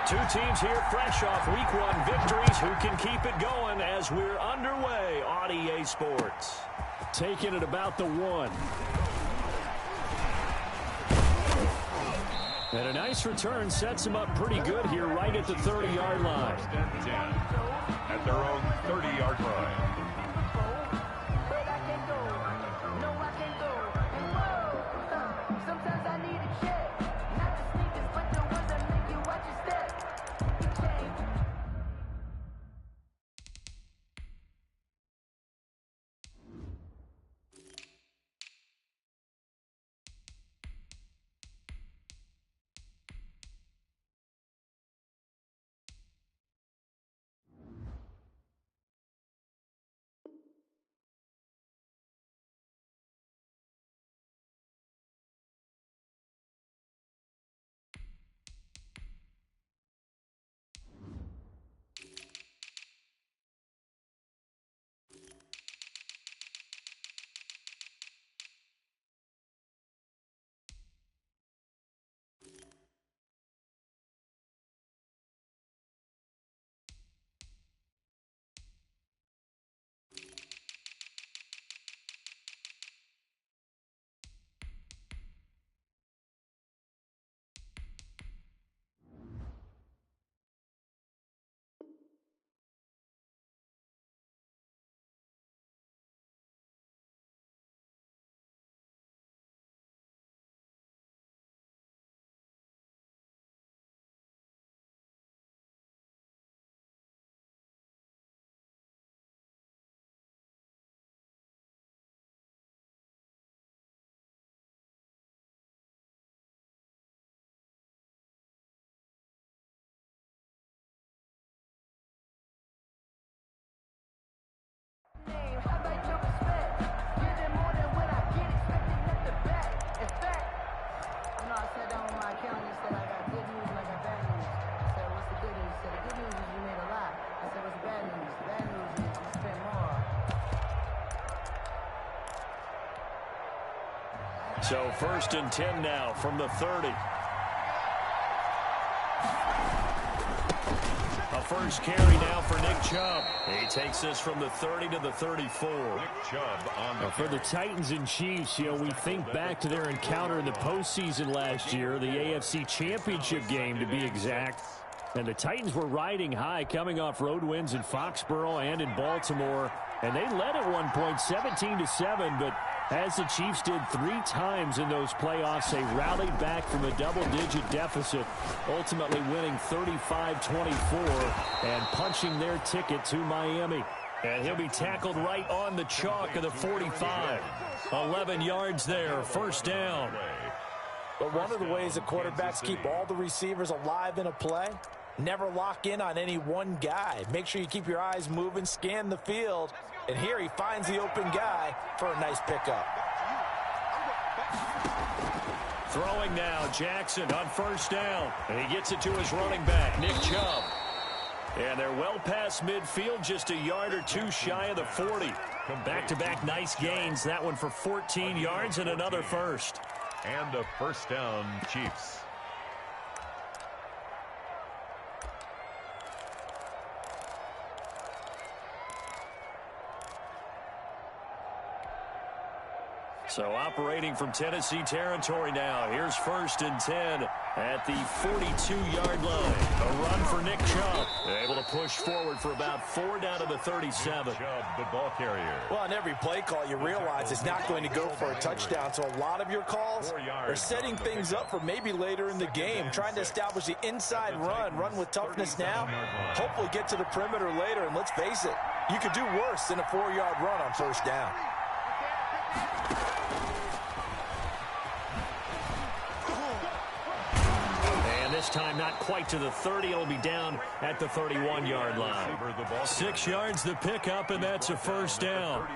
Two teams here fresh off Week 1 victories. Who can keep it going as we're underway on EA Sports? Taking it about the 1. And a nice return sets them up pretty good here right at the 30-yard line. First and 10 at their own 30-yard line. So first and 10 now from the 30. A first carry now for Nick Chubb. He takes this from the 30 to the 34. Nick Chubb on the for the Titans and Chiefs, we think back to their encounter in the postseason last year, the AFC Championship game to be exact. And the Titans were riding high, coming off road wins in Foxborough and in Baltimore. And they led at one point 17-7, but as the Chiefs did 3 times in those playoffs, they rallied back from a double-digit deficit, ultimately winning 35-24 and punching their ticket to Miami. And he'll be tackled right on the chalk of the 45. 11 yards there, first down. But one of the ways that quarterbacks keep all the receivers alive in a play, never lock in on any one guy. Make sure you keep your eyes moving, scan the field. And here he finds the open guy for a nice pickup. Throwing now, Jackson on first down. And he gets it to his running back, Nick Chubb. And they're well past midfield, just a yard or two shy of the 40. Back-to-back nice gains. That one for 14 yards and another first. And a first down, Chiefs. So operating from Tennessee territory now. Here's first and 10 at the 42-yard line. A run for Nick Chubb. Able to push forward for about 4 down to the 37. Chubb, the ball carrier. Well, on every play call, you realize it's not going to go for a touchdown. So a lot of your calls are setting things up for maybe later in the game, trying to establish the inside run with toughness now, hopefully get to the perimeter later. And let's face it, you could do worse than a 4-yard run on first down. This time not quite to the 30. It'll be down at the 31-yard line. 6 yards the pickup, and that's a first down.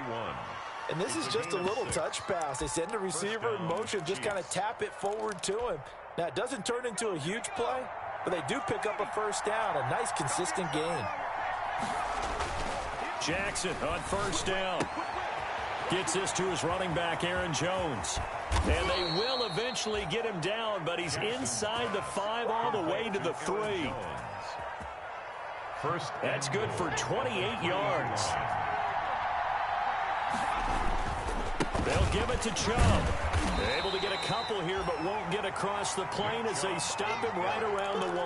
And this is just a little touch pass. They send the receiver in motion, just kind of tap it forward to him. Now, it doesn't turn into a huge play, but they do pick up a first down, a nice, consistent gain. Jackson on first down. Gets this to his running back, Aaron Jones. And they will eventually get him down, but he's inside the 5 all the way to the 3. That's good for 28 yards. They'll give it to Chubb. They're able to get a couple here, but won't get across the plane as they stop him right around the 1.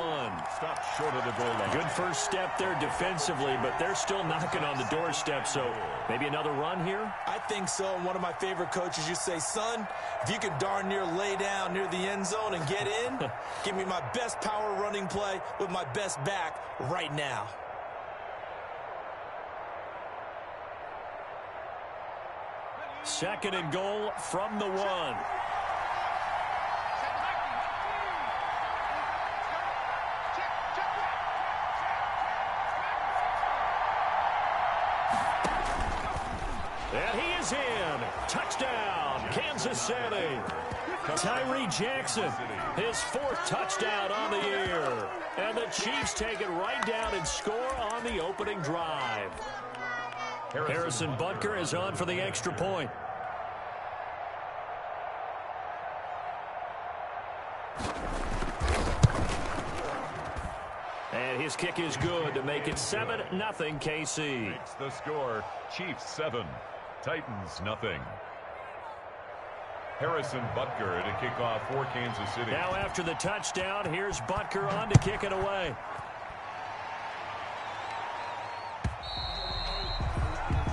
Stop short of the goal line. Good first step there defensively, but they're still knocking on the doorstep, so maybe another run here? I think so. And one of my favorite coaches used to say, son, if you can darn near lay down near the end zone and get in, give me my best power running play with my best back right now. Second and goal from the 1. And he is in. Touchdown, Kansas City. Tyree Jackson, his 4th touchdown on the year. And the Chiefs take it right down and score on the opening drive. Harrison Butker is on for the extra point. And his kick is good to make it 7-0 KC. Makes the score. Chiefs 7, Titans nothing. Harrison Butker to kick off for Kansas City. Now after the touchdown, here's Butker on to kick it away.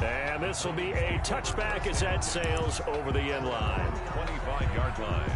And this will be a touchback as that sails over the end line. 25-yard line.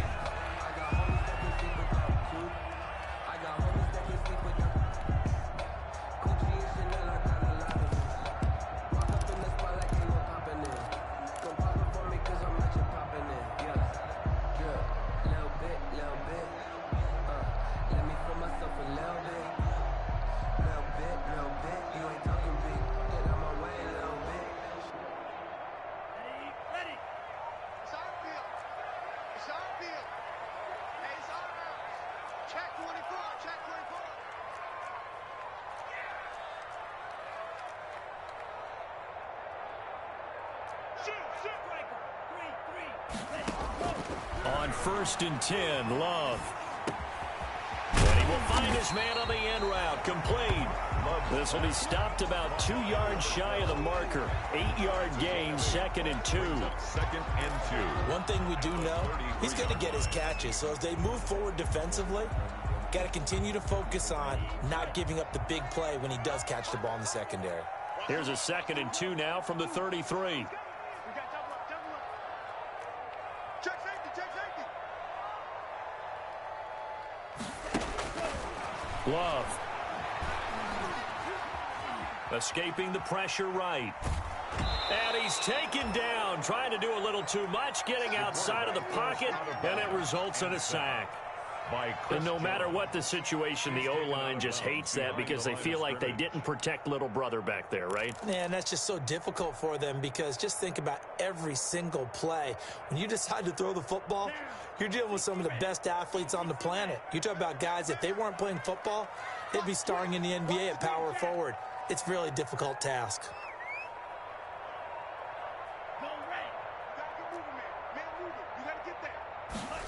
On 1st and 10, Love. And he will find his man on the end route. Complete. This will be stopped about 2 yards shy of the marker. 8-yard gain, 2nd and 2. 2nd and 2. One thing we do know, he's going to get his catches. So as they move forward defensively, got to continue to focus on not giving up the big play when he does catch the ball in the secondary. Here's a 2nd and 2 now from the 33. Love. Escaping the pressure right. And he's taken down, trying to do a little too much, getting outside of the pocket, and it results in a sack. And no matter what the situation, the O-line just hates that because they feel like they didn't protect little brother back there, right? Man, that's just so difficult for them because just think about every single play. When you decide to throw the football, you're dealing with some of the best athletes on the planet. You talk about guys, if they weren't playing football, they'd be starring in the NBA at power forward. It's a really difficult task.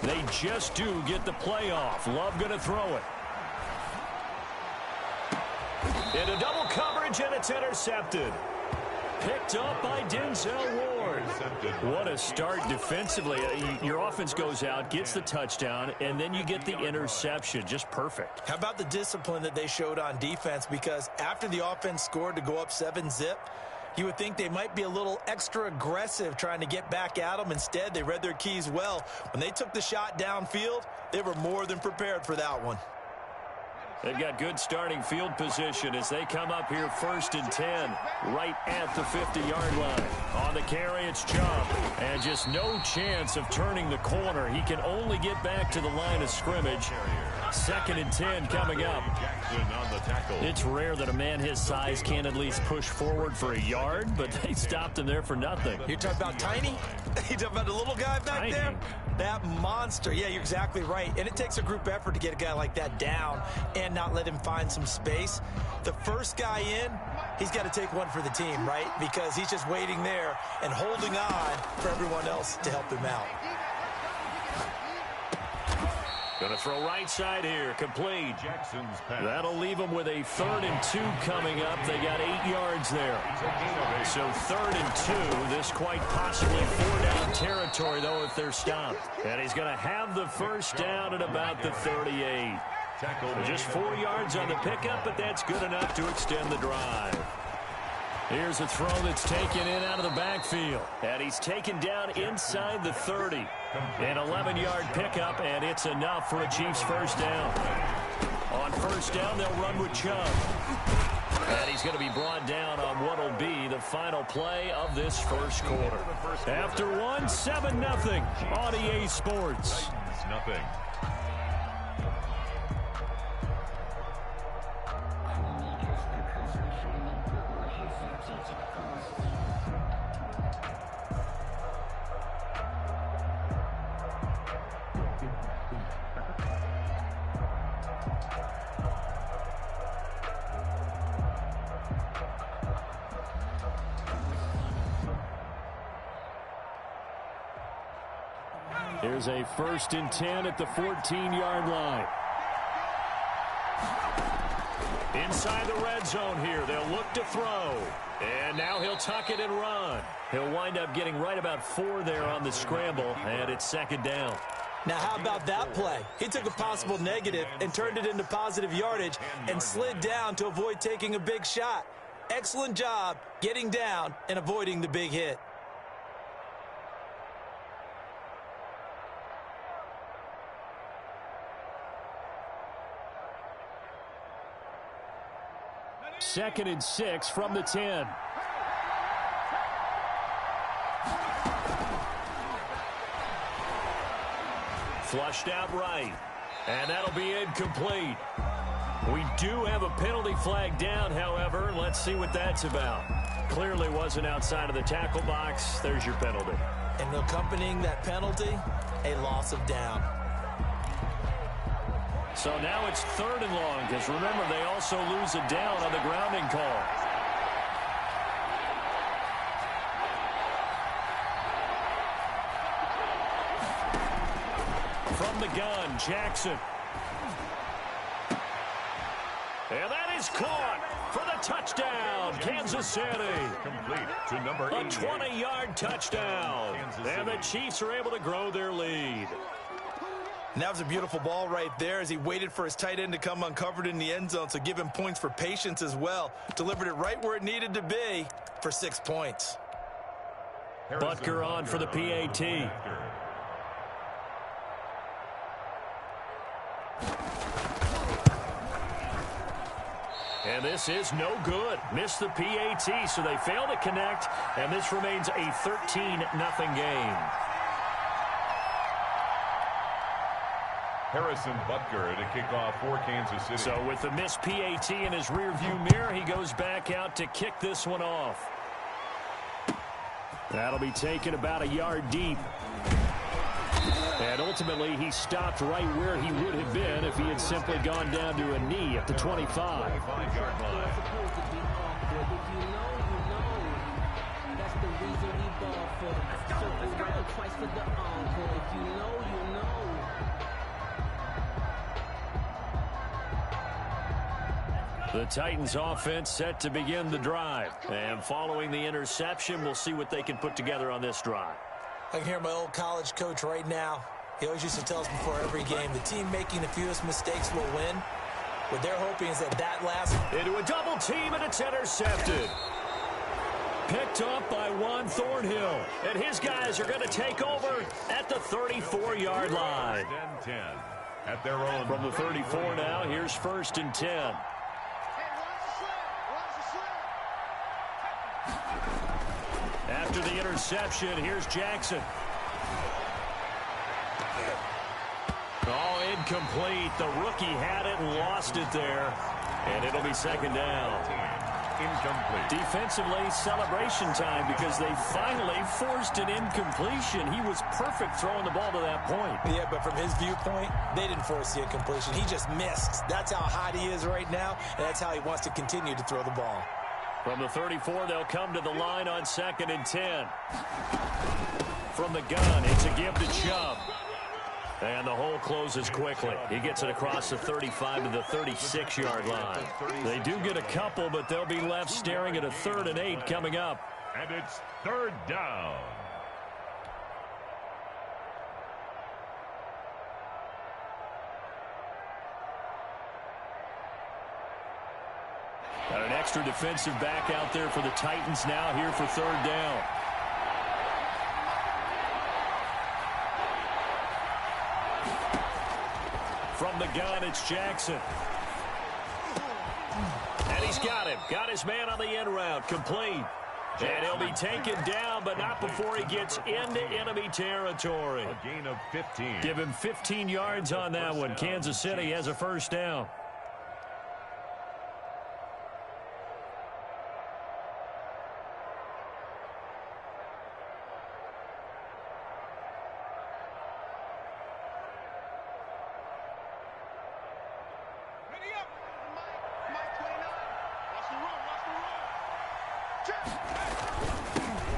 They just do get the play off. Love going to throw it. Into double coverage, and it's intercepted. Picked up by Denzel Ward. What a start defensively. Your offense goes out, gets the touchdown, and then you get the interception. Just perfect. How about the discipline that they showed on defense? Because after the offense scored to go up 7-zip, you would think they might be a little extra aggressive trying to get back at them. Instead, they read their keys well. When they took the shot downfield, they were more than prepared for that one. They've got good starting field position as they come up here 1st and 10, right at the 50-yard line. On the carry, it's Chubb. And just no chance of turning the corner. He can only get back to the line of scrimmage. 2nd and 10 coming up. It's rare that a man his size can at least push forward for a yard, but they stopped him there for nothing. You're talking about tiny? You talking about the little guy back there? That monster. Yeah, you're exactly right. And it takes a group effort to get a guy like that down. And and not let him find some space. The first guy in, he's got to take one for the team, right? Because he's just waiting there and holding on for everyone else to help him out. Going to throw right side here, complete. Jackson's pass. That'll leave them with a 3rd and 2 coming up. They got 8 yards there. So 3rd and 2, this quite possibly 4-down territory, though, if they're stopped. And he's going to have the first down at about the 38. Just 4 yards on the pickup, but that's good enough to extend the drive. Here's a throw that's taken in out of the backfield. And he's taken down inside the 30. An 11-yard pickup, and it's enough for a Chiefs first down. On first down, they'll run with Chubb. And he's going to be brought down on what will be the final play of this first quarter. After one, 7-0 on EA Sports. Nothing. Here's a 1st and 10 at the 14-yard line. Inside the red zone here. They'll look to throw. And now he'll tuck it and run. He'll wind up getting right about 4 there on the scramble, and it's 2nd down. Now, how about that play? He took a possible negative and turned it into positive yardage and slid down to avoid taking a big shot. Excellent job getting down and avoiding the big hit. Second and 6 from the 10. Flushed out right. And that'll be incomplete. We do have a penalty flag down, however. Let's see what that's about. Clearly wasn't outside of the tackle box. There's your penalty. And accompanying that penalty, a loss of down. So now it's 3rd and long, because remember, they also lose a down on the grounding call. From the gun, Jackson. And that is caught for the touchdown, Kansas City. Complete to number 8. A 20-yard touchdown. And the Chiefs are able to grow their lead. And that was a beautiful ball right there as he waited for his tight end to come uncovered in the end zone, so give him points for patience as well. Delivered it right where it needed to be for 6 points. Butker on for the PAT. And this is no good. Missed the PAT, so they fail to connect, and this remains a 13-0 game. Harrison Butker to kick off for Kansas City. So with the missed PAT in his rearview mirror, he goes back out to kick this one off. That'll be taken about a yard deep. And ultimately, he stopped right where he would have been if he had simply gone down to a knee at the 25. 25-yard line. The Titans offense set to begin the drive. And following the interception, we'll see what they can put together on this drive. I can hear my old college coach right now. He always used to tell us before every game, the team making the fewest mistakes will win. What they're hoping is that last... Into a double team, and it's intercepted. Picked up by Juan Thornhill. And his guys are going to take over at the 34-yard line. 10 at their own. From the 34 now, here's 1st and 10. After the interception, here's Jackson. Oh, incomplete. The rookie had it and lost it there. And it'll be 2nd down. incomplete. Defensively, celebration time because they finally forced an incompletion. He was perfect throwing the ball to that point. Yeah, but from his viewpoint, they didn't force the incompletion. He just missed. That's how hot he is right now, and that's how he wants to continue to throw the ball. From the 34, they'll come to the line on 2nd and 10. From the gun, it's a give to Chubb. And the hole closes quickly. He gets it across the 35 to the 36-yard line. They do get a couple, but they'll be left staring at a 3rd and 8 coming up. And it's 3rd down. Got an extra defensive back out there for the Titans now here for 3rd down. From the gun, it's Jackson. And he's got him. Got his man on the end route. Complete. And he'll be taken down, but not before he gets into enemy territory. A gain of 15. Give him 15 yards on that one. Kansas City has a 1st down.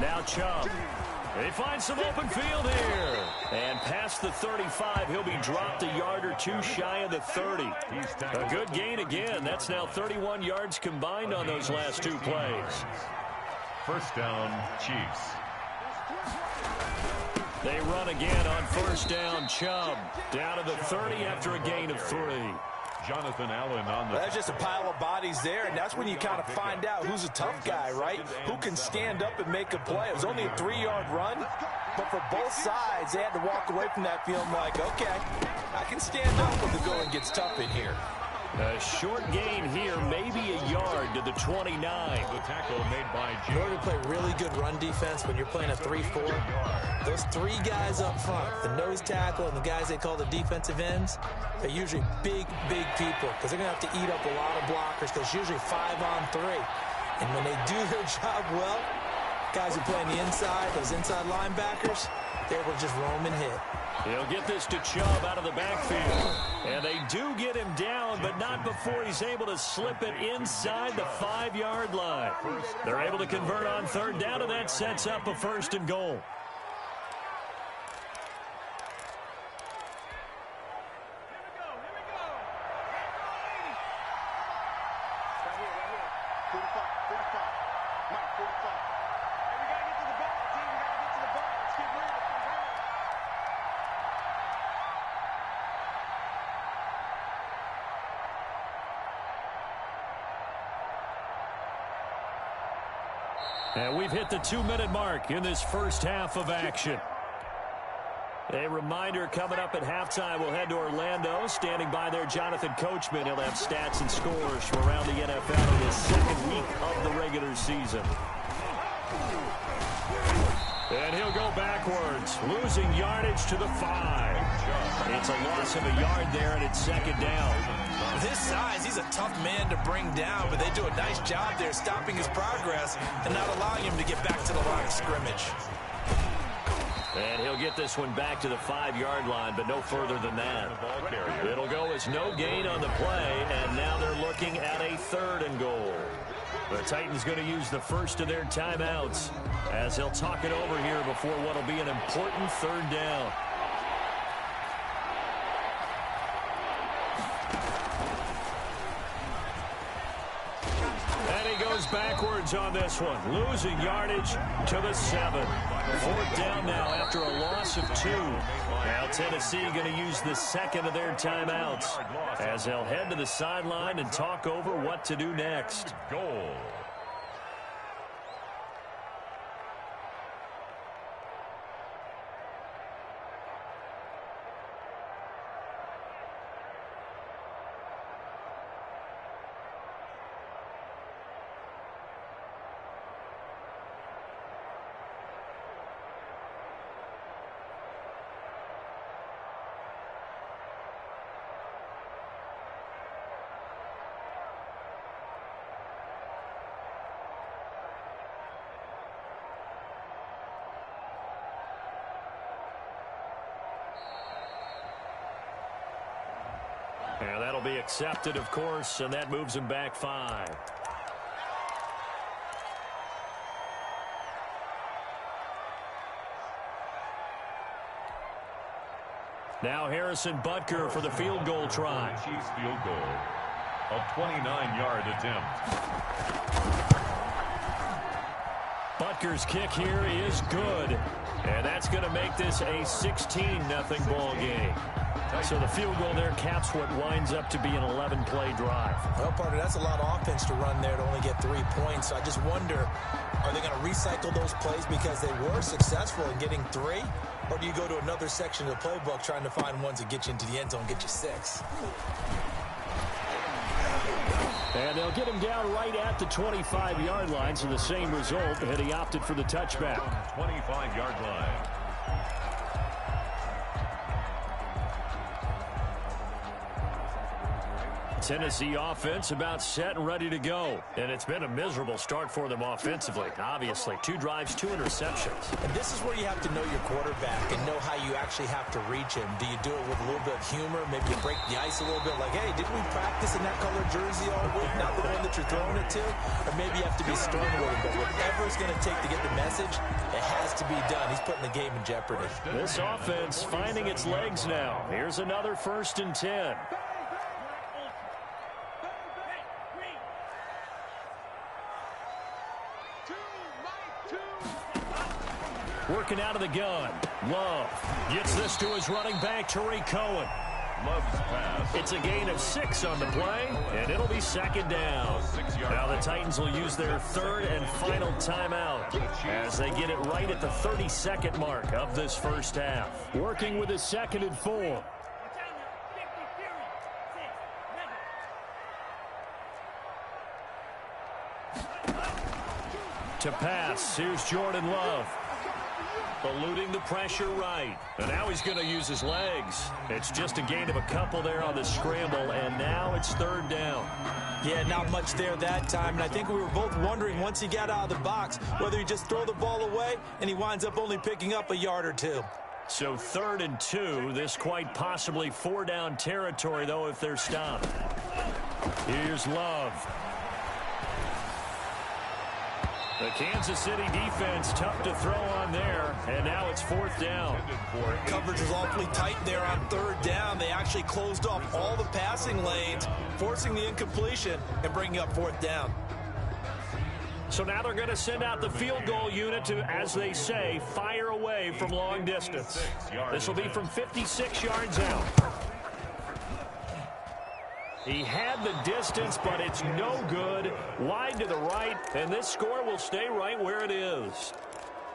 Now Chubb. He finds some open field here. And past the 35, he'll be dropped a yard or two shy of the 30. A good gain again. That's now 31 yards combined on those last 2 plays. 1st down, Chiefs. They run again on 1st down. Chubb down to the 30 after a gain of 3. Jonathan Allen on the... That's just a pile of bodies there, and that's when you kind of find out who's a tough guy, right? Who can stand up and make a play. It was only a 3-yard run, but for both sides, they had to walk away from that feeling like, okay, I can stand up when the going gets tough in here. A short gain here, maybe a yard to the 29. The tackle made by In order to play really good run defense when you're playing a 3-4, those 3 guys up front, the nose tackle and the guys they call the defensive ends, they're usually big, big people because they're going to have to eat up a lot of blockers because it's usually 5-on-3. And when they do their job well, guys who play on the inside, those inside linebackers, they're able to just roam and hit. He'll get this to Chubb out of the backfield. And they do get him down, but not before he's able to slip it inside the 5-yard line. They're able to convert on 3rd down, and that sets up a 1st and goal. And we've hit the 2-minute mark in this first half of action. A reminder coming up at halftime, we'll head to Orlando. Standing by there, Jonathan Coachman. He'll have stats and scores from around the NFL in his 2nd week of the regular season. And he'll go backwards, losing yardage to the 5. It's a loss of a yard there, and it's 2nd down. With his size, he's a tough man to bring down, but they do a nice job there stopping his progress and not allowing him to get back to the line of scrimmage. And he'll get this one back to the 5-yard line, but no further than that. It'll go as no gain on the play, and now they're looking at a 3rd and goal. The Titans going to use the first of their timeouts as they'll talk it over here before what will be an important 3rd down. And he goes backwards on this one, losing yardage to the 7. 4th down now after a loss of 2. Now Tennessee going to use the 2nd of their timeouts as they'll head to the sideline and talk over what to do next. goal. And that'll be accepted, of course, and that moves him back 5. Now Harrison Butker for the field goal try. Chiefs field goal. A 29-yard attempt. Butker's kick here is good. And that's going to make this a 16-0 ball game. So the field goal there caps what winds up to be an 11-play drive. Well, partner, that's a lot of offense to run there to only get 3 points. So I just wonder, are they going to recycle those plays because they were successful in getting 3? Or do you go to another section of the playbook trying to find ones that get you into the end zone, get you 6? And they'll get him down right at the 25-yard line, so the same result, and he opted for the touchback. 25-yard line. Tennessee offense about set and ready to go. And it's been a miserable start for them offensively. Obviously, 2 drives, 2 interceptions. And this is where you have to know your quarterback and know how you actually have to reach him. Do you do it with a little bit of humor? Maybe you break the ice a little bit like, hey, didn't we practice in that color jersey all week? Not the one that you're throwing it to? Or maybe you have to be stern with him. But whatever it's going to take to get the message, it has to be done. He's putting the game in jeopardy. This offense finding its legs now. Here's another 1st and 10. Working out of the gun. Love gets this to his running back, Tariq Cohen. Love's pass. It's a gain of 6 on the play, and it'll be 2nd down. Now the Titans will use their 3rd and final timeout as they get it right at the 32nd mark of this first half. Working with a 2nd and 4. To pass, here's Jordan Love. Eluding the pressure right. And now he's going to use his legs. It's just a gain of a couple there on the scramble, and now it's 3rd down. Yeah, not much there that time. And I think we were both wondering once he got out of the box whether he just throw the ball away, and he winds up only picking up a yard or 2. So 3rd and 2. This quite possibly 4-down territory, though, if they're stopped. Here's Love. The Kansas City defense tough to throw on there, and now it's 4th down. Coverage was awfully tight there on 3rd down. They actually closed off all the passing lanes, forcing the incompletion and bringing up 4th down. So now they're going to send out the field goal unit to, as they say, fire away from long distance. This will be from 56 yards out. He had the distance, but it's no good. Wide to the right, and this score will stay right where it is.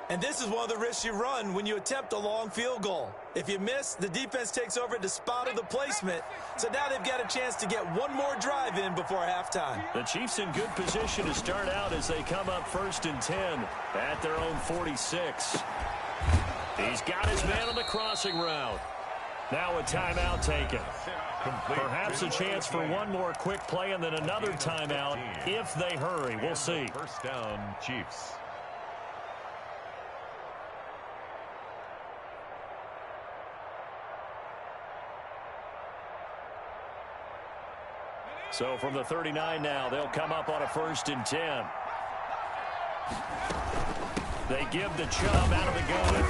And this is one of the risks you run when you attempt a long field goal. If you miss, the defense takes over at the spot of the placement. So now they've got a chance to get one more drive in before halftime. The Chiefs in good position to start out as they come up 1st and 10 at their own 46. He's got his man on the crossing route. Now a timeout taken. Perhaps a chance for one more quick play and then another timeout if they hurry. We'll see. 1st down, Chiefs. So from the 39 now, they'll come up on a 1st and 10. They give the Chubb out of the gun.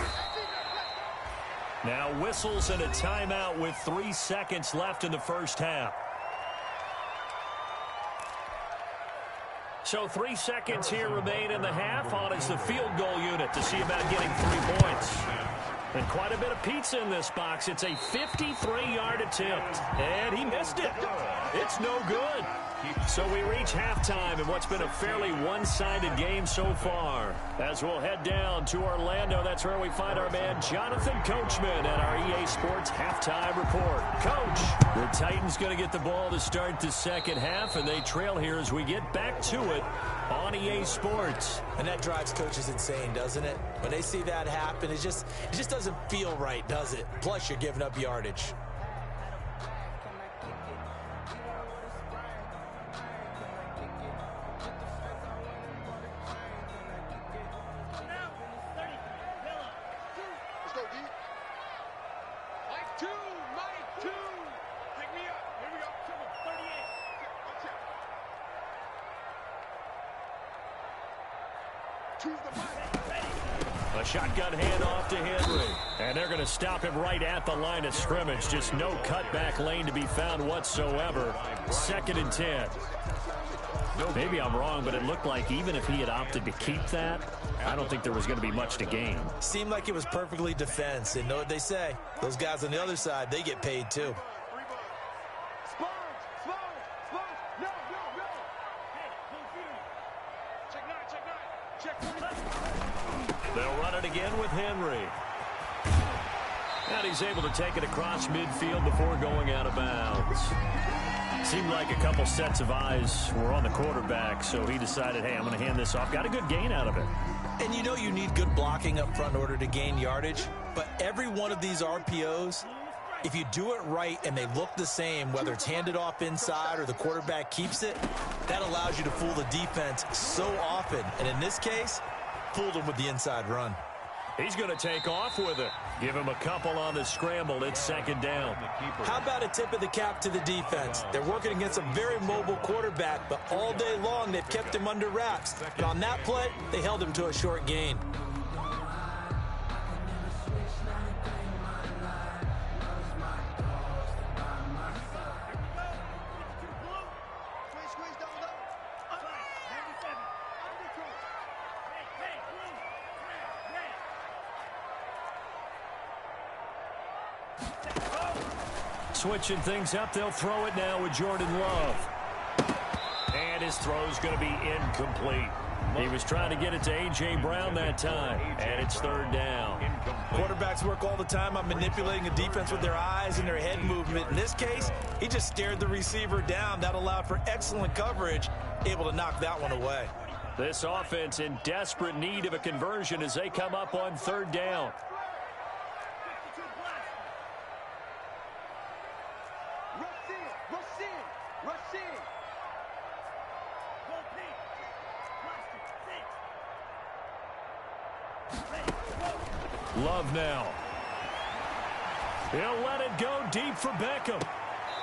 Now whistles and a timeout with 3 seconds left in the first half. So 3 seconds here remain in the half. On is the field goal unit to see about getting 3 points. And quite a bit of pizza in this box. It's a 53-yard attempt. And he missed it. It's no good. So we reach halftime in what's been a fairly one-sided game so far. As we'll head down to Orlando, that's where we find our man Jonathan Coachman at our EA Sports Halftime Report. Coach, the Titans going to get the ball to start the second half, and they trail here as we get back to it on EA Sports. And that drives coaches insane, doesn't it? When they see that happen, it just doesn't feel right, does it? Plus, you're giving up yardage. Mike two, take me up. Here we go. A shotgun handoff to Henry. And they're going to stop him right at the line of scrimmage. Just no cutback lane to be found whatsoever. 2nd and 10. Maybe I'm wrong, but it looked like even if he had opted to keep that, I don't think there was going to be much to gain. Seemed like it was perfectly defense. And know what they say? Those guys on the other side, they get paid too. They'll run it again with Henry. And he's able to take it across midfield before going out of bounds. Seemed like a couple sets of eyes were on the quarterback, so he decided, hey, I'm going to hand this off. Got a good gain out of it. And you know you need good blocking up front in order to gain yardage, but every one of these RPOs, if you do it right and they look the same, whether it's handed off inside or the quarterback keeps it, that allows you to fool the defense so often. And in this case, fooled him with the inside run. He's going to take off with it. Give him a couple on the scramble. It's 2nd down. How about a tip of the cap to the defense? They're working against a very mobile quarterback, but all day long they've kept him under wraps. And on that play, they held him to a short gain. Switching things up, they'll throw it now with Jordan Love. And his throw's going to be incomplete. He was trying to get it to A.J. Brown that time, and it's 3rd down. Quarterbacks work all the time on manipulating a defense with their eyes and their head movement. In this case, he just stared the receiver down. That allowed for excellent coverage, able to knock that one away. This offense in desperate need of a conversion as they come up on 3rd down. Love now. He'll let it go deep for Beckham.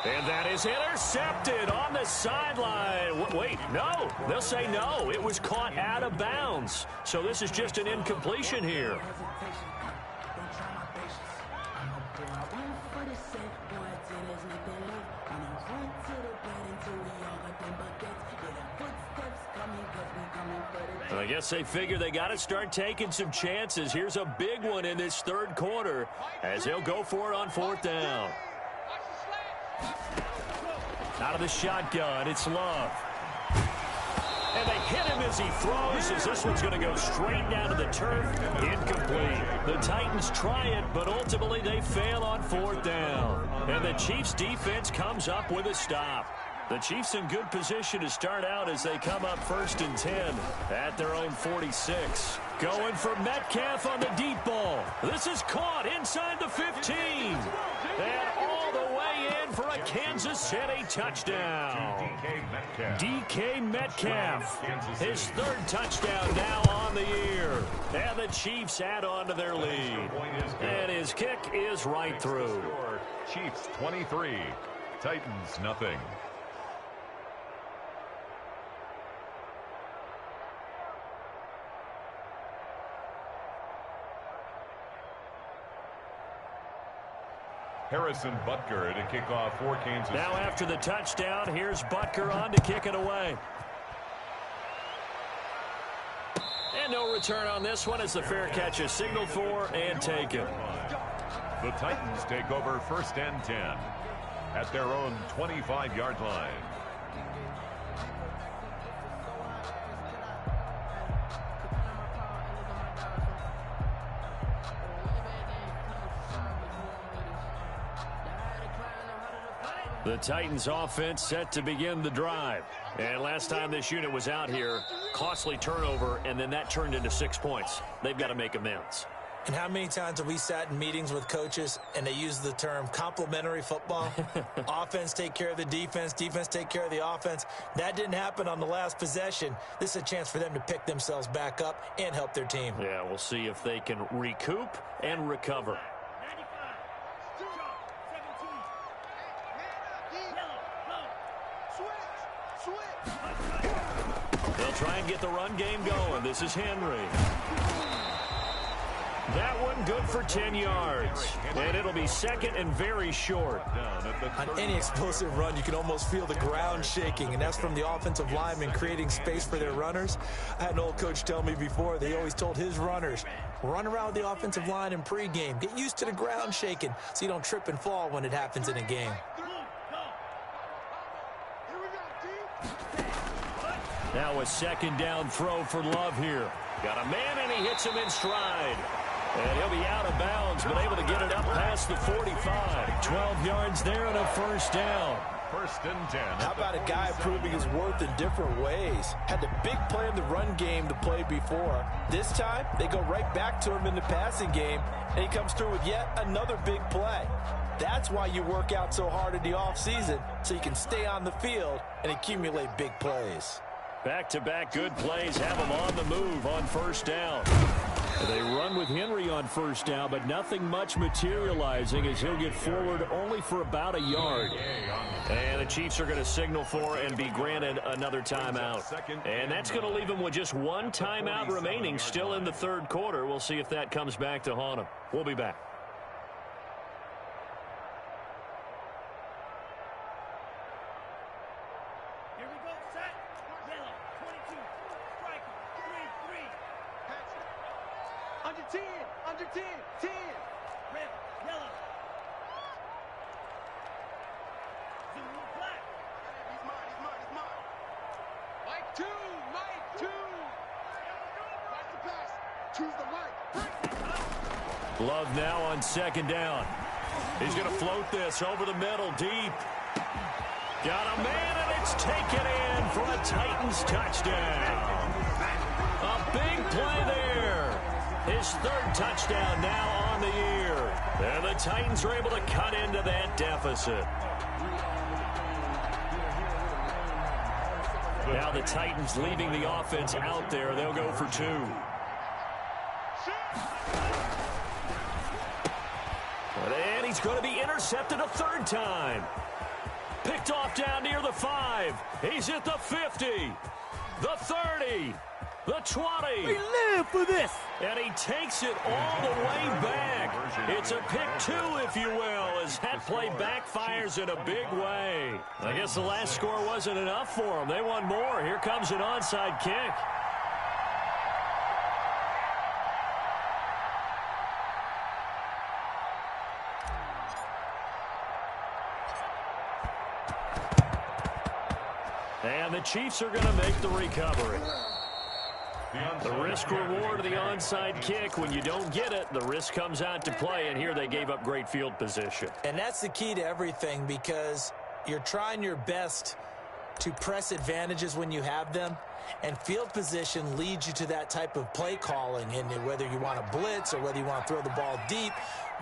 And that is intercepted on the sideline. Wait, no. They'll say no. It was caught out of bounds. So this is just an incompletion here. I guess they figure they got to start taking some chances. Here's a big one in this 3rd quarter as they'll go for it on 4th down. Out of the shotgun, it's Love. And they hit him as he throws, as this one's going to go straight down to the turf. Incomplete. The Titans try it, but ultimately they fail on 4th down. And the Chiefs defense comes up with a stop. The Chiefs in good position to start out as they come up 1st and 10 at their own 46. Going for Metcalf on the deep ball. This is caught inside the 15. And all the way in for a Kansas City touchdown. DK Metcalf. His 3rd touchdown now on the year. And the Chiefs add on to their lead. And his kick is right through. Chiefs 23, Titans nothing. Harrison Butker to kick off for Kansas. Now after the touchdown, here's Butker on to kick it away. And no return on this one as the fair catch is signaled for and taken. The Titans take over 1st and 10 at their own 25-yard line. The Titans offense set to begin the drive. And last time this unit was out here, costly turnover, and then that turned into 6 points. They've got to make amends. And how many times have we sat in meetings with coaches and they use the term complementary football? Offense take care of the defense, defense take care of the offense. That didn't happen on the last possession. This is a chance for them to pick themselves back up and help their team. Yeah, we'll see if they can recoup and recover. They'll try and get the run game going. This is Henry. That one good for 10 yards. And it'll be second and very short. On any explosive run, you can almost feel the ground shaking, and that's from the offensive linemen creating space for their runners. I had an old coach tell me before, they always told his runners, run around with the offensive line in pregame. Get used to the ground shaking so you don't trip and fall when it happens in a game. Now a second down throw for Love here. Got a man, and he hits him in stride. And he'll be out of bounds, but able to get it up past the 45. 12 yards there and a first down. First and 10. How about a guy proving his worth in different ways? Had the big play in the run game to play before. This time, they go right back to him in the passing game, and he comes through with yet another big play. That's why you work out so hard in the offseason, so you can stay on the field and accumulate big plays. Back-to-back good plays have him on the move on first down. They run with Henry on first down, but nothing much materializing as he'll get forward only for about a yard. And the Chiefs are going to signal for and be granted another timeout. And that's going to leave them with just one timeout remaining still in the third quarter. We'll see if that comes back to haunt them. We'll be back. Under 10, 10. Red, yellow. Zoom black. He's mine. Mike 2. Watch the pass. Choose the Mike. Love now on second down. He's going to float this over the middle, deep. Got a man, and it's taken in for a Titans touchdown. A big play there. His third touchdown now on the year. And the Titans are able to cut into that deficit. Now the Titans leaving the offense out there. They'll go for two. And he's going to be intercepted a third time. Picked off down near the 5. He's at the 50, the 30. The 20. We live for this. And he takes it all the way back. It's a pick 2, if you will, as that play backfires in a big way. I guess the last score wasn't enough for them. They want more. Here comes an onside kick. And the Chiefs are going to make the recovery. The risk-reward of the onside kick. When you don't get it, the risk comes out to play, and here they gave up great field position. And that's the key to everything, because you're trying your best to press advantages when you have them, and field position leads you to that type of play calling. And whether you want to blitz or whether you want to throw the ball deep,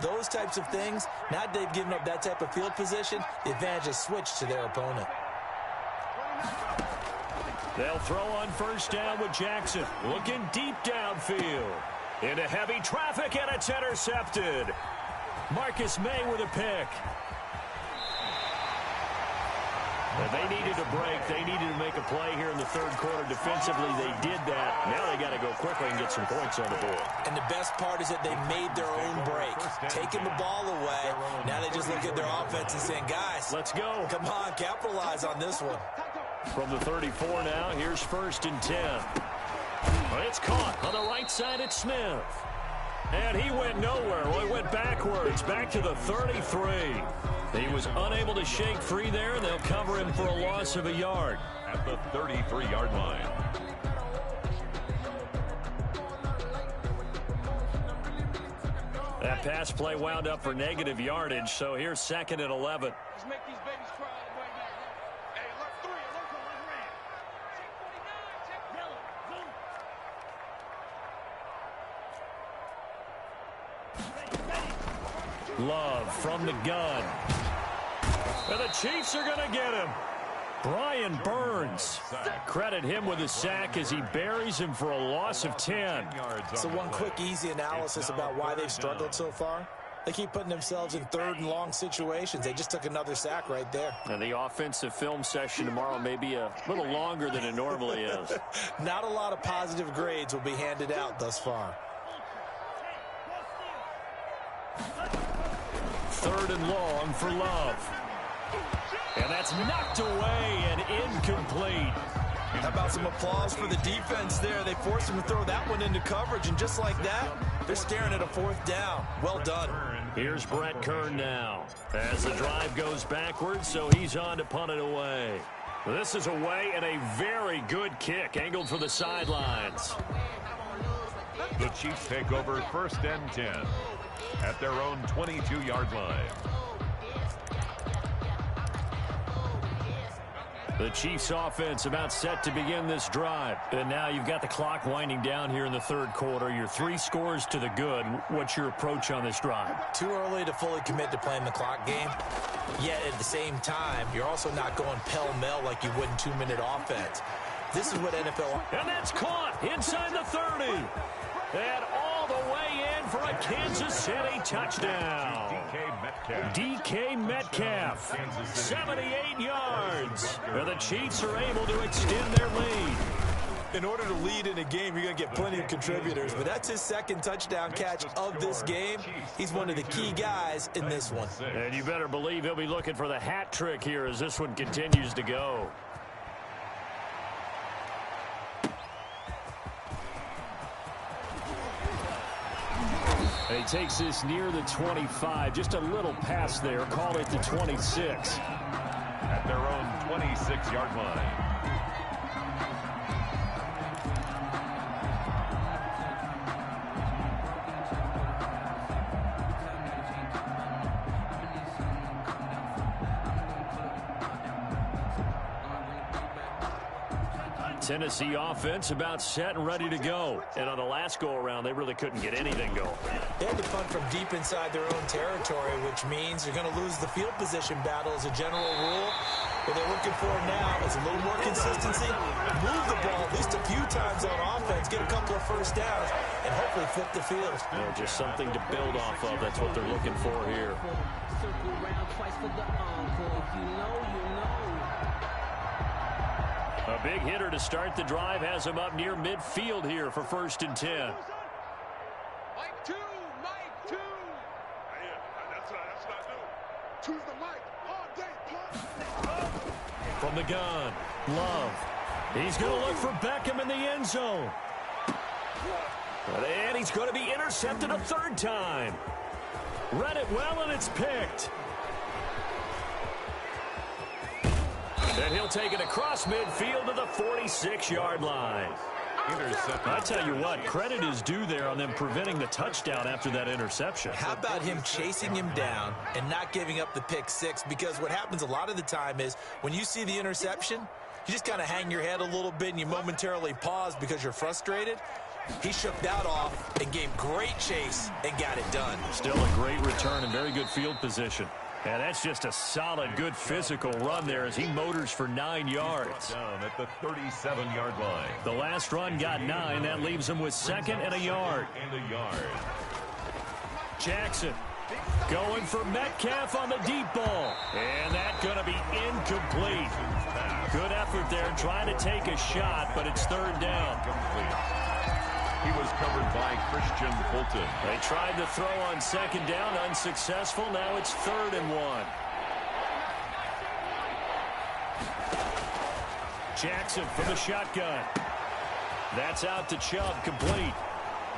those types of things, now they've given up that type of field position, the advantage is switched to their opponent. They'll throw on first down with Jackson. Looking deep downfield. Into heavy traffic, and it's intercepted. Marcus May with a pick. But they needed a break. They needed to make a play here in the third quarter. Defensively, they did that. Now they got to go quickly and get some points on the board. And the best part is that they made their own break. Taking the ball away. Now they just look at their offense and saying, guys, let's go. Come on, capitalize on this one. From the 34 now, here's first and 10. It's caught on the right side at Smith. And he went nowhere. Well, he went backwards, back to the 33. He was unable to shake free there, and they'll cover him for a loss of a yard. At the 33-yard line. That pass play wound up for negative yardage, so here's second and 11. Let's make these babies cry all the way back. Hey, alert 3, alert 1, yellow, zoom. Love from the gun. And the Chiefs are going to get him. Brian Burns. Credit him with a sack as he buries him for a loss of 10. So one quick, easy analysis about why they've struggled so far. They keep putting themselves in third and long situations. They just took another sack right there. And the offensive film session tomorrow may be a little longer than it normally is. Not a lot of positive grades will be handed out thus far. Third and long for Love. And that's knocked away and incomplete. How about some applause for the defense there? They forced him to throw that one into coverage, and just like that, they're staring at a fourth down. Well done. Here's Brett Kern now as the drive goes backwards, so he's on to punt it away. This is away and a very good kick angled for the sidelines. The Chiefs take over 1st and 10 at their own 22-yard line. The Chiefs offense about set to begin this drive. And now you've got the clock winding down here in the third quarter. You're 3 scores to the good. What's your approach on this drive? Too early to fully commit to playing the clock game. Yet at the same time, you're also not going pell-mell like you would in 2-minute offense. This is what NFL... And that's caught inside the 30. And all the way in for a Kansas City touchdown. DK Metcalf, 78 yards. And the Chiefs are able to extend their lead. In order to lead in a game, you're going to get plenty of contributors, but that's his second touchdown catch of this game. He's one of the key guys in this one. And you better believe he'll be looking for the hat trick here as this one continues to go. He takes this near the 25, just a little pass there, call it the 26. At their own 26-yard line. Tennessee offense about set and ready to go. And on the last go-around, they really couldn't get anything going. They had to punt from deep inside their own territory, which means you're going to lose the field position battle as a general rule. What they're looking for now is a little more consistency, move the ball at least a few times on offense, get a couple of first downs, and hopefully flip the field. Yeah, just something to build off of. That's what they're looking for here. A big hitter to start the drive has him up near midfield here for 1st and 10. Mike 2, Mike 2. Yeah, that's what I do. Choose the mic all day. From the gun, Love. He's going to look for Beckham in the end zone. And he's going to be intercepted a 3rd time. Read it well, and it's picked. And he'll take it across midfield to the 46-yard line. I tell you what, credit is due there on them preventing the touchdown after that interception. How about him chasing him down and not giving up the pick six? Because what happens a lot of the time is when you see the interception, you just kind of hang your head a little bit and you momentarily pause because you're frustrated. He shook that off and gave great chase and got it done. Still a great return and very good field position. And that's just a solid, good physical run there as he motors for 9 yards. Down at the 37-yard line. The last run got 9. That leaves him with 2nd and a yard. Jackson going for Metcalf on the deep ball. And that's going to be incomplete. Good effort there trying to take a shot, but it's 3rd down. He was covered by Christian Fulton. They tried to throw on 2nd down, unsuccessful. Now it's 3rd and 1. Jackson from the shotgun. That's out to Chubb, complete.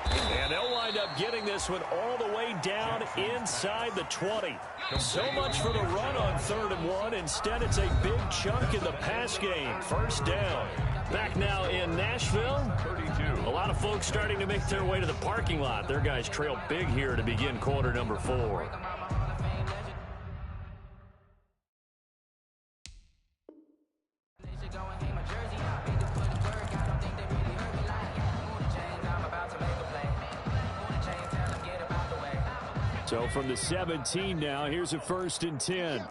And they'll wind up getting this one all the way down inside the 20. So much for the run on 3rd and 1. Instead, it's a big chunk in the pass game. 1st down. Back now in Nashville. 32. A lot of folks starting to make their way to the parking lot. Their guys trail big here to begin quarter number 4. So from the 17 now, here's a 1st and 10.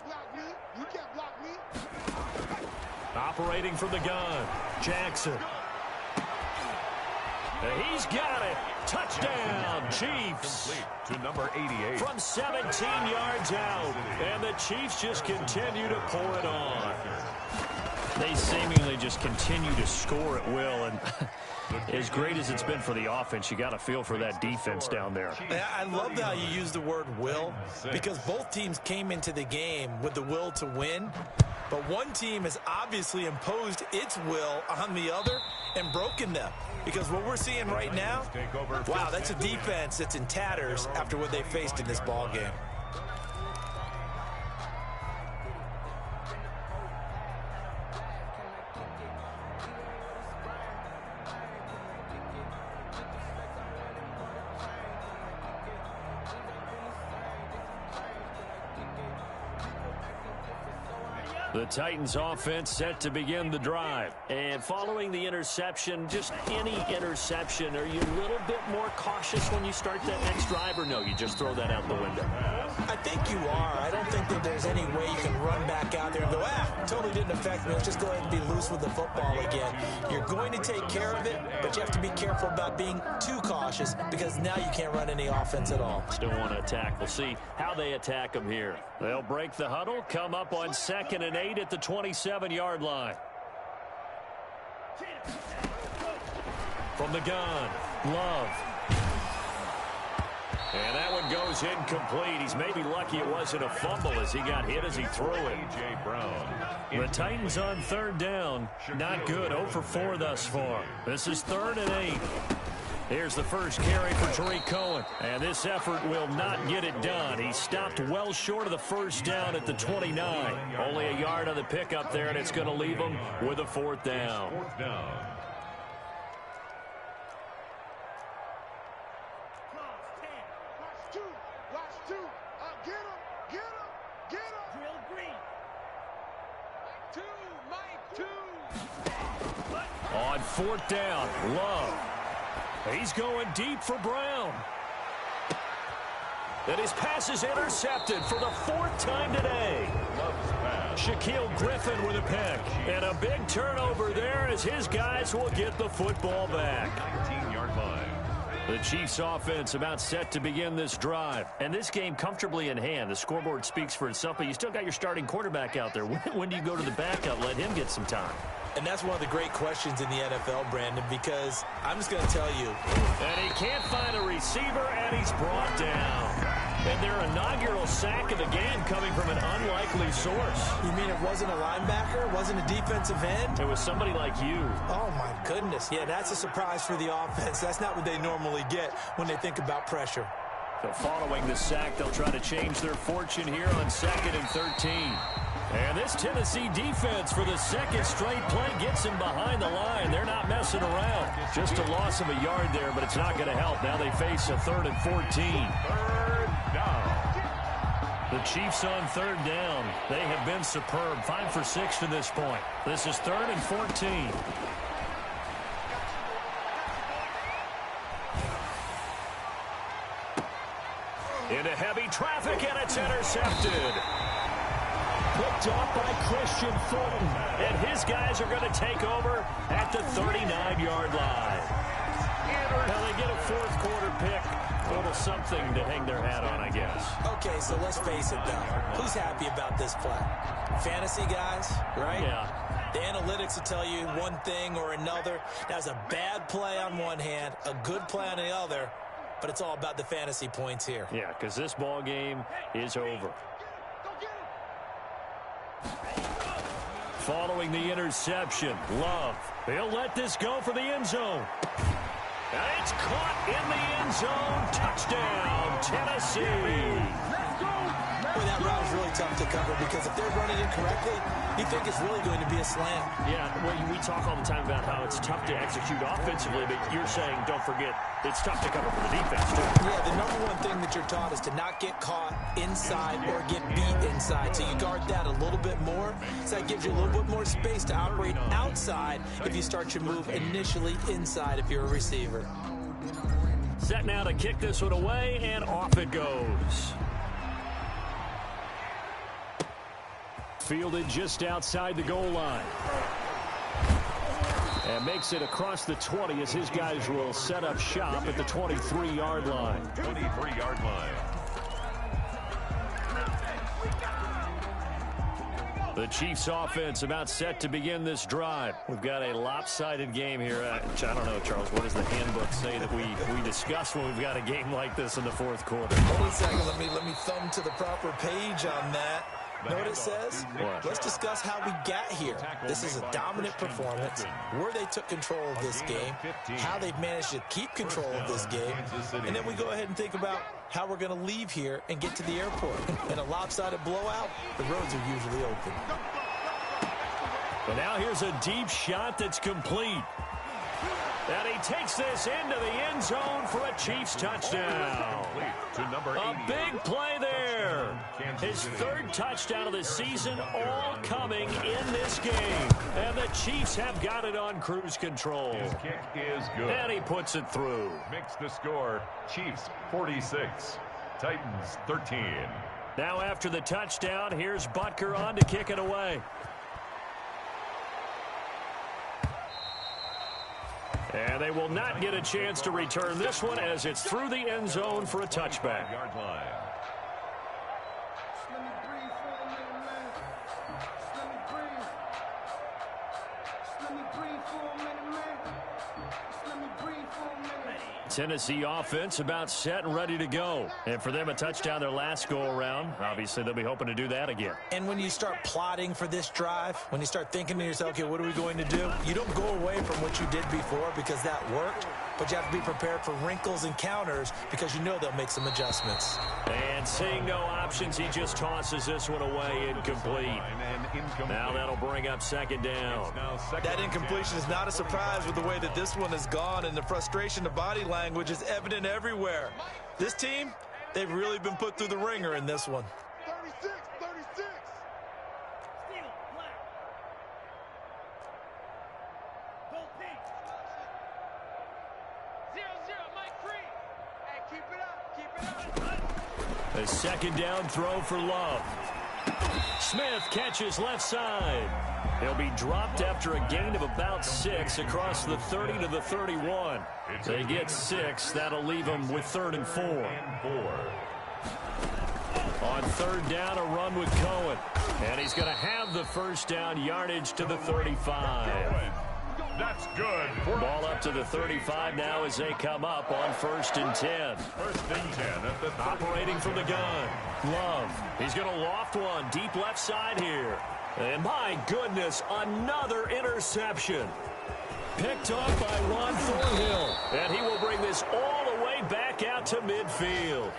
Operating from the gun, Jackson. He's got it. Touchdown, Chiefs. To number 88. From 17 yards out. And the Chiefs just continue to pour it on. They seemingly just continue to score at will. And as great as it's been for the offense, you got to feel for that defense down there. I love how you use the word will, because both teams came into the game with the will to win. But one team has obviously imposed its will on the other and broken them. Because what we're seeing right now, wow, that's a defense that's in tatters after what they faced in this ball game. The Titans offense set to begin the drive. And following the interception, just any interception, are you a little bit more cautious when you start that next drive, or no, you just throw that out the window? I think you are. I don't think that there's any way you can run back out there and go, totally didn't affect me. Let's just go ahead and be loose with the football again. You're going to take care of it, but you have to be careful about being too cautious, because now you can't run any offense at all. Still want to attack. We'll see how they attack them here. They'll break the huddle, come up on 2nd and 8 at the 27-yard line. From the gun, Love. And that one goes incomplete. He's maybe lucky it wasn't a fumble as he got hit as he threw it. The Titans on 3rd down. Not good. 0 for 4 thus far. This is 3rd and 8. Here's the first carry for Tariq Cohen. And this effort will not get it done. He stopped well short of the first down at the 29. Only a yard on the pickup there, and it's going to leave him with a 4th down. On 4th down, Love. He's going deep for Brown. And his pass is intercepted for the 4th time today. Shaquille Griffin with a pick. And a big turnover there as his guys will get the football back. 19-yard line. The Chiefs offense about set to begin this drive. And this game comfortably in hand. The scoreboard speaks for itself, but you still got your starting quarterback out there. When do you go to the backup, let him get some time? And that's one of the great questions in the NFL, Brandon, because I'm just going to tell you. And he can't find a receiver, and he's brought down. And their inaugural sack of the game coming from an unlikely source. You mean it wasn't a linebacker? It wasn't a defensive end? It was somebody like you. Oh, my goodness. Yeah, that's a surprise for the offense. That's not what they normally get when they think about pressure. So following the sack, they'll try to change their fortune here on 2nd and 13. And this Tennessee defense for the 2nd straight play gets him behind the line. They're not messing around. Just a loss of a yard there, but it's not going to help. Now they face a 3rd and 14. 3rd down. The Chiefs on 3rd down. They have been superb. 5 for 6 to this point. This is 3rd and 14. Into heavy traffic, and it's intercepted. Picked off by Christian Fulton. And his guys are going to take over at the 39-yard line. Now they get a 4th quarter pick. A little something to hang their hat on, I guess. Okay, so let's face it, though. Who's happy about this play? Fantasy guys, right? Yeah. The analytics will tell you one thing or another. That was a bad play on one hand, a good play on the other, but it's all about the fantasy points here. Yeah, because this ball game is over. Following the interception, Love. He'll let this go for the end zone. And it's caught in the end zone. Touchdown, Tennessee. Well, that route is really tough to cover because if they're running it correctly, you think it's really going to be a slam. Yeah, well, we talk all the time about how it's tough to execute offensively, but you're saying, don't forget, it's tough to cover for the defense, too. Yeah, the number one thing that you're taught is to not get caught inside or get beat inside. So you guard that a little bit more. So that gives you a little bit more space to operate outside if you start your move initially inside if you're a receiver. Set now to kick this one away, and off it goes. Fielded just outside the goal line. And makes it across the 20 as his guys will set up shop at the 23-yard line. 23-yard line. The Chiefs offense about set to begin this drive. We've got a lopsided game here. I don't know, Charles, what does the handbook say that we discuss when we've got a game like this in the fourth quarter? Hold on a second. Let me thumb to the proper page on that. Know what it says? What? Let's discuss how we got here. This is a dominant performance, where they took control of this game, how they've managed to keep control of this game, and then we go ahead and think about how we're going to leave here and get to the airport. In a lopsided blowout, the roads are usually open. And now here's a deep shot that's complete. And he takes this into the end zone for a Chiefs touchdown. A big play there. His third touchdown of the season, all coming in this game. And the Chiefs have got it on cruise control. His kick is good. And he puts it through. Makes the score Chiefs 46, Titans 13. Now after the touchdown, here's Butker on to kick it away. And they will not get a chance to return this one as it's through the end zone for a touchback. Yard line. Tennessee offense about set and ready to go. And for them, a touchdown their last go-around. Obviously, they'll be hoping to do that again. And when you start plotting for this drive, when you start thinking to yourself, okay, what are we going to do? You don't go away from what you did before because that worked, but you have to be prepared for wrinkles and counters because you know they'll make some adjustments. And seeing no options, he just tosses this one away, incomplete. Now that'll bring up second down. That incompletion is not a surprise with the way that this one has gone, and the frustration, the body language is evident everywhere. This team, they've really been put through the ringer in this one. 36, 36. A second down throw for Love. Smith catches left side. He'll be dropped after a gain of about 6 across the 30 to the 31. They get 6. That'll leave them with 3rd and 4. On third down, a run with Cohen. And he's going to have the first down, yardage to the 35. That's good. Ball up to the 35 now as they come up on 1st and 10. 1st and 10 at the 35. Operating from the gun. Love. He's going to loft one deep left side here. And my goodness, another interception. Picked off by Ron Thornhill. And he will bring this all the way back out to midfield.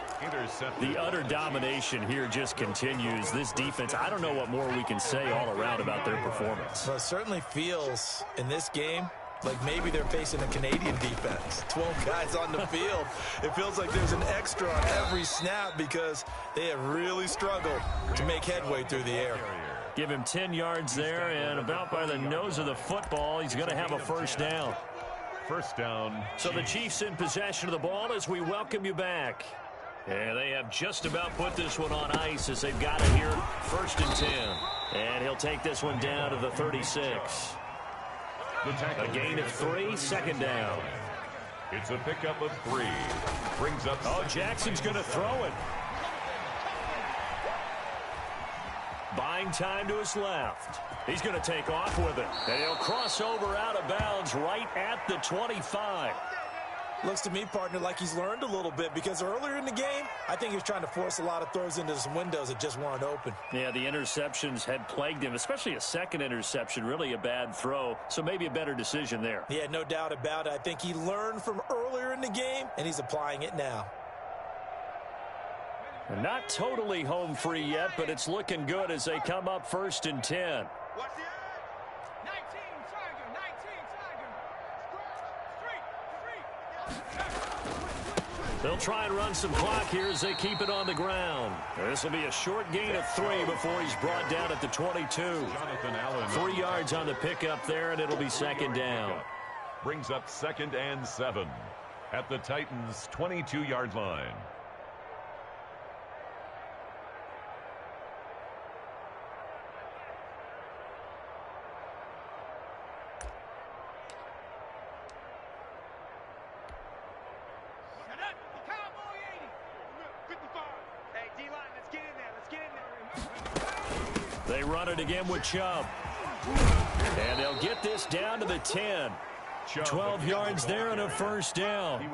The utter domination here just continues. This defense, I don't know what more we can say all around about their performance. Well, it certainly feels in this game like maybe they're facing a Canadian defense. 12 guys on the field. It feels like there's an extra on every snap because they have really struggled to make headway through the air. Give him 10 yards there, and about by the nose of the football, he's going to have a first down. First down. So the Chiefs in possession of the ball as we welcome you back. And they have just about put this one on ice as they've got it here, 1st and 10. And he'll take this one down to the 36. A gain of 3, second down. It's a pickup of 3. Brings up. Oh, Jackson's going to throw it. Buying time to his left. He's going to take off with it. And he'll cross over out of bounds right at the 25. Looks to me, partner, like he's learned a little bit because earlier in the game, I think he was trying to force a lot of throws into some windows that just weren't open. Yeah, the interceptions had plagued him, especially a second interception, really a bad throw. So maybe a better decision there. Yeah, no doubt about it. I think he learned from earlier in the game, and he's applying it now. Not totally home free yet, but it's looking good as they come up 1st and 10. Watch the eye. 19, Tiger, 19, Tiger. Straight. They'll try and run some clock here as they keep it on the ground. This will be a short gain of 3 before he's brought down at the 22. Jonathan Allen. 3 yards on the pickup there, and it'll be second down. Brings up 2nd and 7 at the Titans' 22-yard line. They run it again with Chubb. And they'll get this down to the 10. 12 yards there and a first down.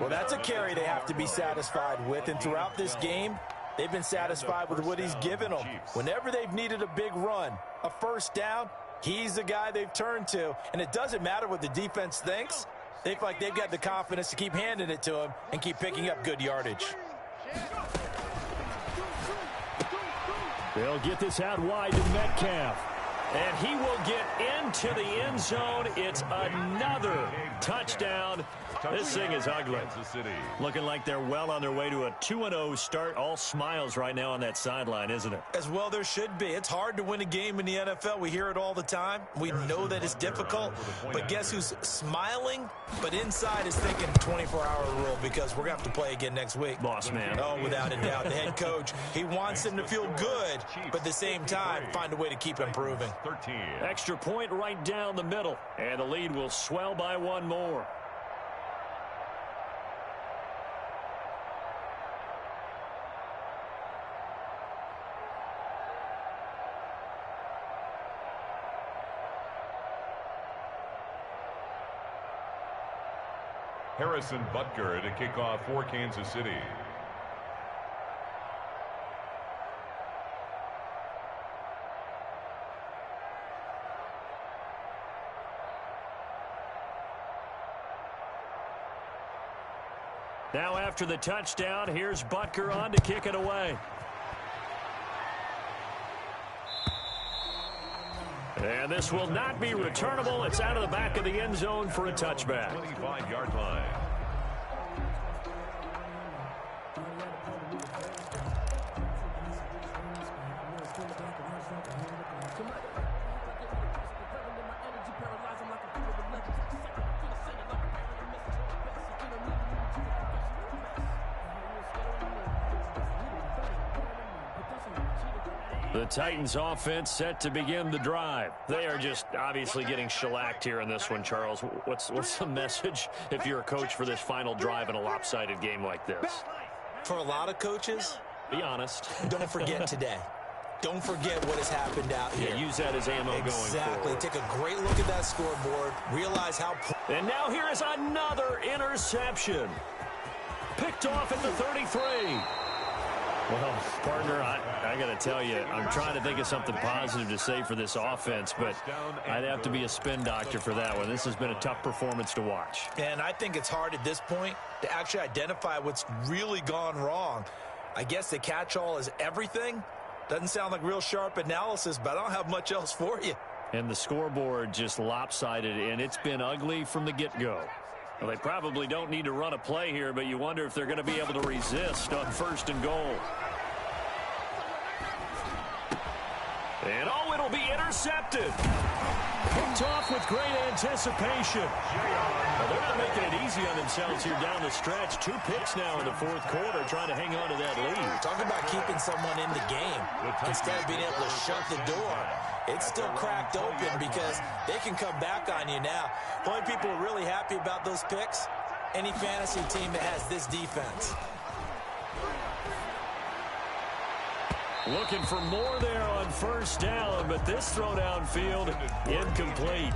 Well, that's a carry they have to be satisfied with. And throughout this game, they've been satisfied with what he's given them. Whenever they've needed a big run, a first down, he's the guy they've turned to. And it doesn't matter what the defense thinks. They feel like they've got the confidence to keep handing it to him and keep picking up good yardage. They'll get this out wide to Metcalf. And he will get into the end zone. It's another touchdown. This thing is ugly. Looking like they're well on their way to a 2-0 start. All smiles right now on that sideline, isn't it? As well there should be. It's hard to win a game in the NFL. We hear it all the time. We know that it's difficult. But guess who's smiling? But inside is thinking 24-hour rule because we're going to have to play again next week. Boss man. Oh, without a doubt. The head coach, he wants them to feel good, but at the same time, find a way to keep improving. Extra point right down the middle. And the lead will swell by one more. Harrison Butker to kick off for Kansas City. Now after the touchdown, here's Butker on to kick it away. And this will not be returnable. It's out of the back of the end zone for a touchback. 25-yard line. The Titans offense set to begin the drive. They are just obviously getting shellacked here in this one, Charles. What's the message if you're a coach for this final drive in a lopsided game like this? For a lot of coaches, be honest. Don't forget today. Don't forget what has happened out here. Yeah, use that as ammo going forward. Exactly. Take a great look at that scoreboard. Realize how... And now here is another interception. Picked off at the 33. Well, partner, I got to tell you, I'm trying to think of something positive to say for this offense, but I'd have to be a spin doctor for that one. This has been a tough performance to watch. And I think it's hard at this point to actually identify what's really gone wrong. I guess the catch-all is everything. Doesn't sound like real sharp analysis, but I don't have much else for you. And the scoreboard just lopsided, and it's been ugly from the get-go. Well, they probably don't need to run a play here, but you wonder if they're going to be able to resist on 1st and goal. And it'll be intercepted. Picked off with great anticipation. Well, they're not making it easy on themselves here down the stretch. 2 picks now in the 4th quarter, trying to hang on to that lead. Talk about keeping someone in the game instead of being able to shut the door. It's still cracked open because they can come back on you now. The only people who are really happy about those picks, any fantasy team that has this defense. Looking for more there on 1st down, but this throw downfield, incomplete.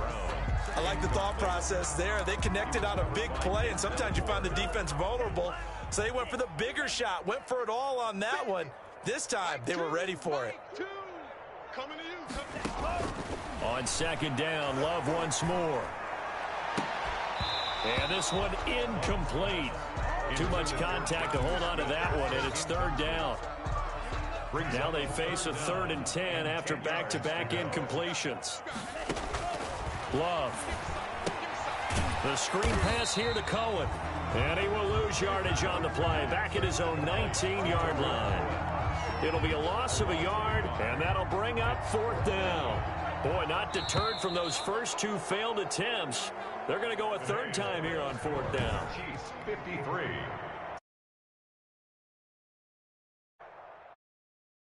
I like the thought process there. They connected on a big play, and sometimes you find the defense vulnerable. So they went for the bigger shot, went for it all on that one. This time, they were ready for it. On 2nd down, Love once more. And this one incomplete. Too much contact to hold on to that one, and it's 3rd down. Now they face a 3rd and 10 after back-to-back incompletions. Love. The screen pass here to Cohen. And he will lose yardage on the play. Back at his own 19-yard line. It'll be a loss of a yard, and that'll bring up 4th down. Boy, not deterred from those first 2 failed attempts. They're going to go a 3rd time here on 4th down. Chiefs 53.